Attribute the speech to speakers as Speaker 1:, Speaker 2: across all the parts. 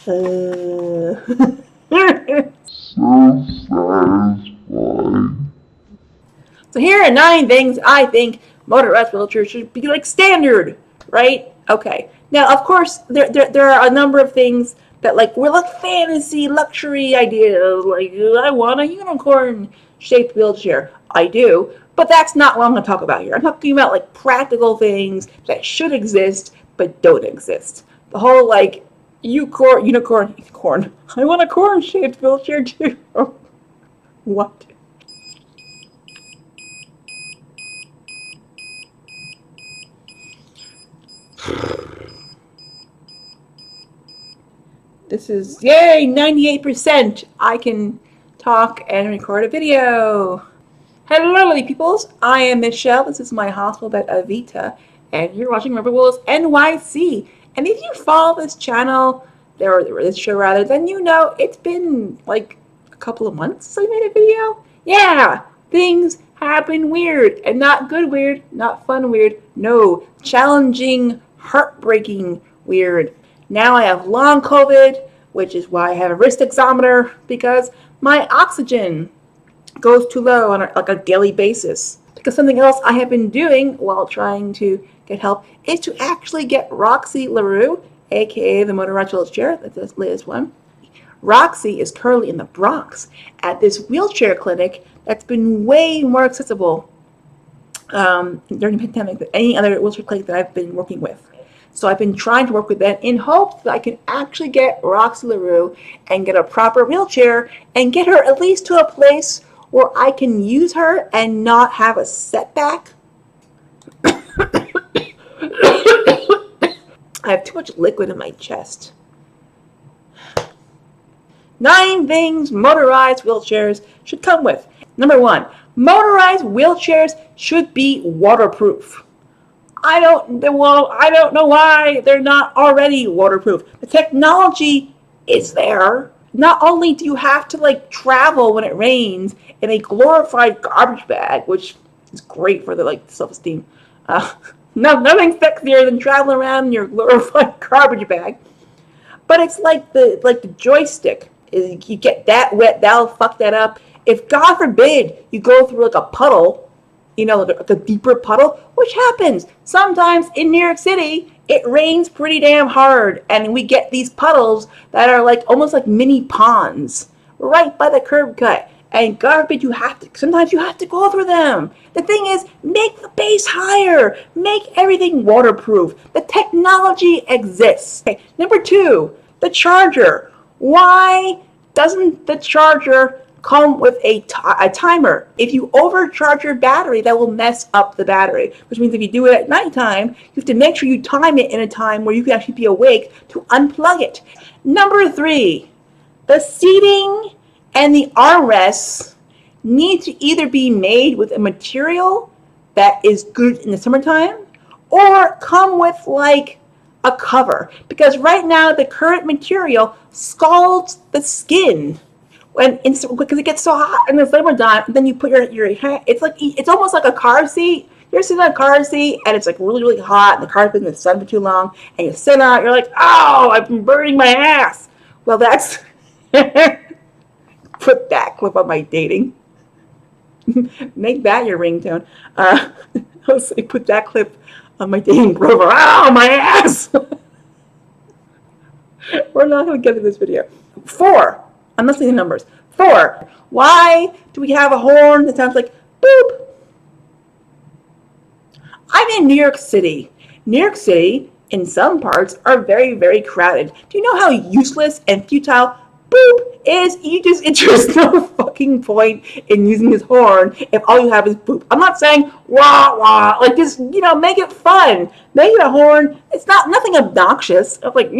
Speaker 1: So here are 9 things I think motorized wheelchairs should be like standard, right? Okay. Now, of course, there are a number of things that like were like fantasy luxury ideas. Like I want a unicorn-shaped wheelchair. I do, but that's not what I'm going to talk about here. I'm talking about like practical things that should exist but don't exist. The whole like unicorn. I want a corn-shaped wheelchair too. What? This is, yay, 98%. I can talk and record a video. Hello, lovely peoples. I am Michelle. This is my hospital bed Avita, and you're watching Rubber Wolves NYC. And if you follow this channel, or this show rather, then you know it's been like a couple of months since I made a video. Yeah, things have been weird, and not good weird, not fun weird. No, challenging, heartbreaking weird. Now I have long COVID, which is why I have a wrist oximeter, because my oxygen goes too low on a daily basis. Because something else I have been doing while trying to get help is to actually get Roxy LaRue, aka the Motorized wheelchair, that's the latest one. Roxy is currently in the Bronx at this wheelchair clinic that's been way more accessible during the pandemic than any other wheelchair clinic that I've been working with. So I've been trying to work with them in hopes that I can actually get Roxy LaRue and get a proper wheelchair and get her at least to a place where I can use her and not have a setback. I have too much liquid in my chest. 9 things motorized wheelchairs should come with. Number 1, motorized wheelchairs should be waterproof. I don't know why they're not already waterproof. The technology is there. Not only do you have to like travel when it rains in a glorified garbage bag, which is great for the like self-esteem. Nothing sexier than traveling around in your glorified garbage bag. But it's like the joystick. Is you get that wet, that'll fuck that up. If God forbid you go through like a puddle, like a deeper puddle, which happens sometimes in New York City. It rains pretty damn hard, and we get these puddles that are like almost like mini ponds right by the curb cut. And God forbid sometimes you have to go through them. The thing is, make the base higher, make everything waterproof. The technology exists. Okay. Number 2, the charger. Why doesn't the charger come with a timer? If you overcharge your battery, that will mess up the battery, which means if you do it at nighttime, you have to make sure you time it in a time where you can actually be awake to unplug it. Number 3, the seating and the armrests need to either be made with a material that is good in the summertime or come with like a cover, because right now the current material scalds the skin because it gets so hot in the summertime. Then you put your hand. It's almost like a car seat. You're sitting in a car seat and it's like really really hot, and the car's been in the sun for too long, and you sit on it. You're like, oh, I've been burning my ass. Well, that's put that clip on my dating. Make that your ringtone. I'll say put that clip on my dating profile. Oh, my ass. We're not going to get to this video. 4. I'm not seeing the numbers. 4. Why do we have a horn that sounds like boop? I'm in New York City. New York City, in some parts, are very, very crowded. Do you know how useless and futile boop is? There's no fucking point in using this horn if all you have is boop. I'm not saying wah wah, like just, make it fun. Make it a horn. It's nothing obnoxious, but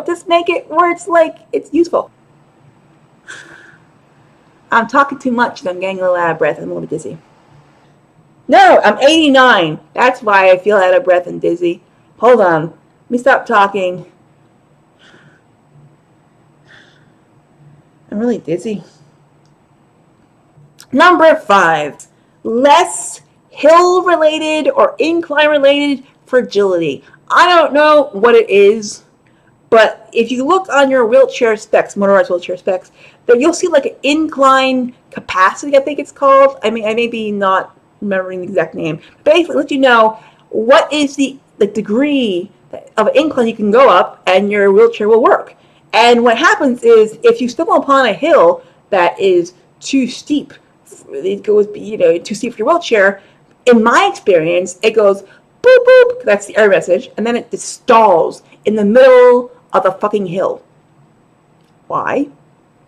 Speaker 1: just make it where it's like, it's useful. I'm talking too much and I'm getting a little out of breath. I'm a little bit dizzy. No, I'm 89. That's why I feel out of breath and dizzy. Hold on. Let me stop talking. I'm really dizzy. Number 5, less hill-related or incline-related fragility. I don't know what it is, But if you look on your wheelchair specs, motorized wheelchair specs, that you'll see like an incline capacity, I think it's called. I mean, I may be not remembering the exact name. Basically, let you know what is the degree of incline you can go up, and your wheelchair will work. And what happens is, if you stumble upon a hill that is too steep, it goes, too steep for your wheelchair. In my experience, it goes boop boop. That's the error message, and then it just stalls in the middle of the fucking hill. Why?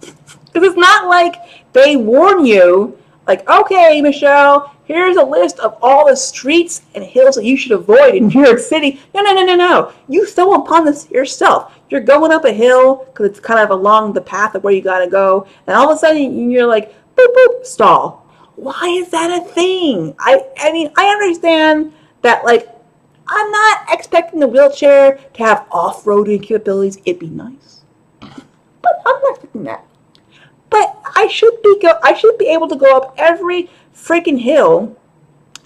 Speaker 1: Because it's not like they warn you, like, okay, Michelle, here's a list of all the streets and hills that you should avoid in New York City. No. You stumble upon this yourself. You're going up a hill because it's kind of along the path of where you gotta go, and all of a sudden you're like, boop boop, stall. Why is that a thing? I mean, I understand that, like, I'm not expecting the wheelchair to have off-roading capabilities. It'd be nice, but I'm not expecting that. But I should be able to go up every freaking hill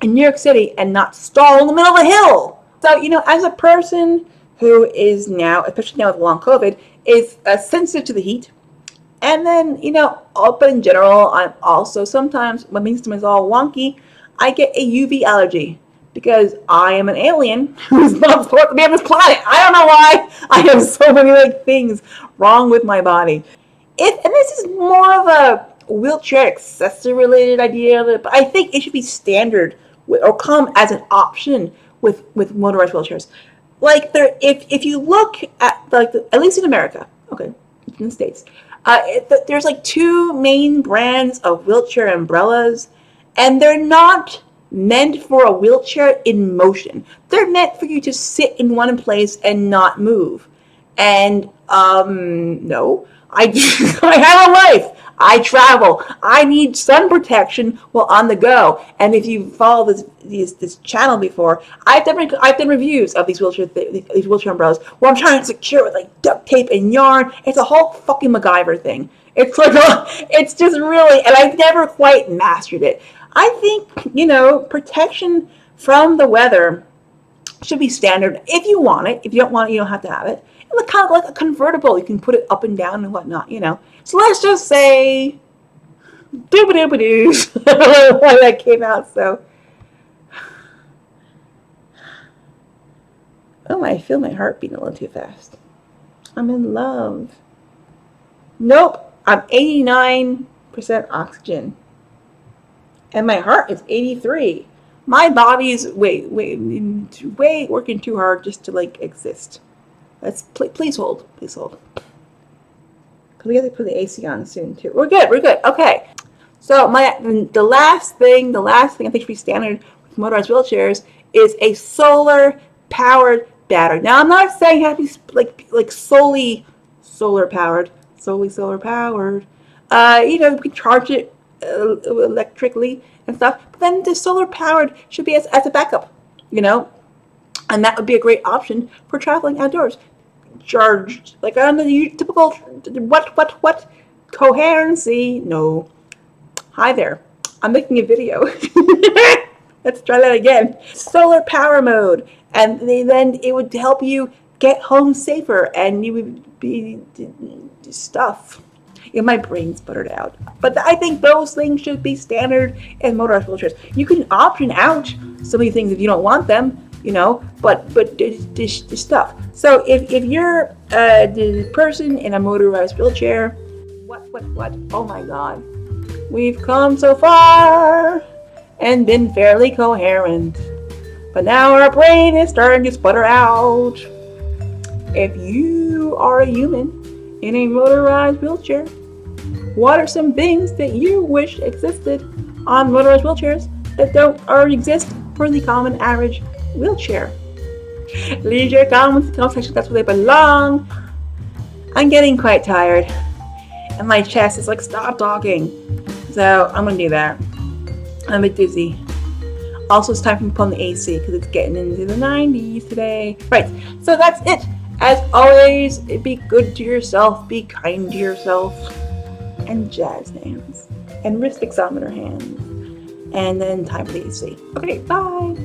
Speaker 1: in New York City and not stall in the middle of the hill. So, as a person who is now, especially now with long COVID, is sensitive to the heat, and then, but in general, I'm also sometimes, when my system is all wonky, I get a UV allergy. Because I am an alien who's not supposed to be on this planet. I don't know why I have so many things wrong with my body. And this is more of a wheelchair accessory related idea, but I think it should be standard or come as an option with motorized wheelchairs. Like, if you look at at least in America, okay, in the States, there's like two main brands of wheelchair umbrellas, and they're not meant for a wheelchair in motion. They're meant for you to sit in one place and not move. And no, I have a life. I travel. I need sun protection while on the go. And if you follow this channel before, I've done reviews of these wheelchair umbrellas where I'm trying to secure it with like duct tape and yarn. It's a whole fucking MacGyver thing. It's like it's just really, and I've never quite mastered it. I think, protection from the weather should be standard if you want it. If you don't want it, you don't have to have it. It's kind of like a convertible. You can put it up and down and whatnot, So let's just say, doo-ba-doo-ba-doo. I don't know why that came out, so. Oh, I feel my heart beating a little too fast. I'm in love. Nope, I'm 89% oxygen. And my heart is 83. My body's way working too hard just to exist. Please hold. Because we have to put the AC on soon too. We're good. Okay. So the last thing I think should be standard with motorized wheelchairs is a solar powered battery. Now I'm not saying it has to be like solely solar powered. You can charge it electrically and stuff, but then the solar powered should be as a backup, and that would be a great option for traveling outdoors. Charged like on the typical what coherency? No. Hi there, I'm making a video. Let's try that again. Solar power mode, and then it would help you get home safer, and you would be stuff. My brain's buttered out. But I think those things should be standard in motorized wheelchairs. You can option out some of these things if you don't want them, but this stuff. So if you're the person in a motorized wheelchair, what? Oh my God. We've come so far and been fairly coherent. But now our brain is starting to sputter out. If you are a human in a motorized wheelchair, what are some things that you wish existed on motorized wheelchairs that don't already exist for the common average wheelchair? Leave your comments in the comment section. That's where they belong. I'm getting quite tired, and my chest is like, stop talking. So I'm gonna do that. I'm a bit dizzy. Also, it's time for me to put on the AC because it's getting into the 90s today. Right, so that's it. As always, be good to yourself, be kind to yourself, and jazz hands, and wrist examiner hands, and then time for the AC. Okay, bye.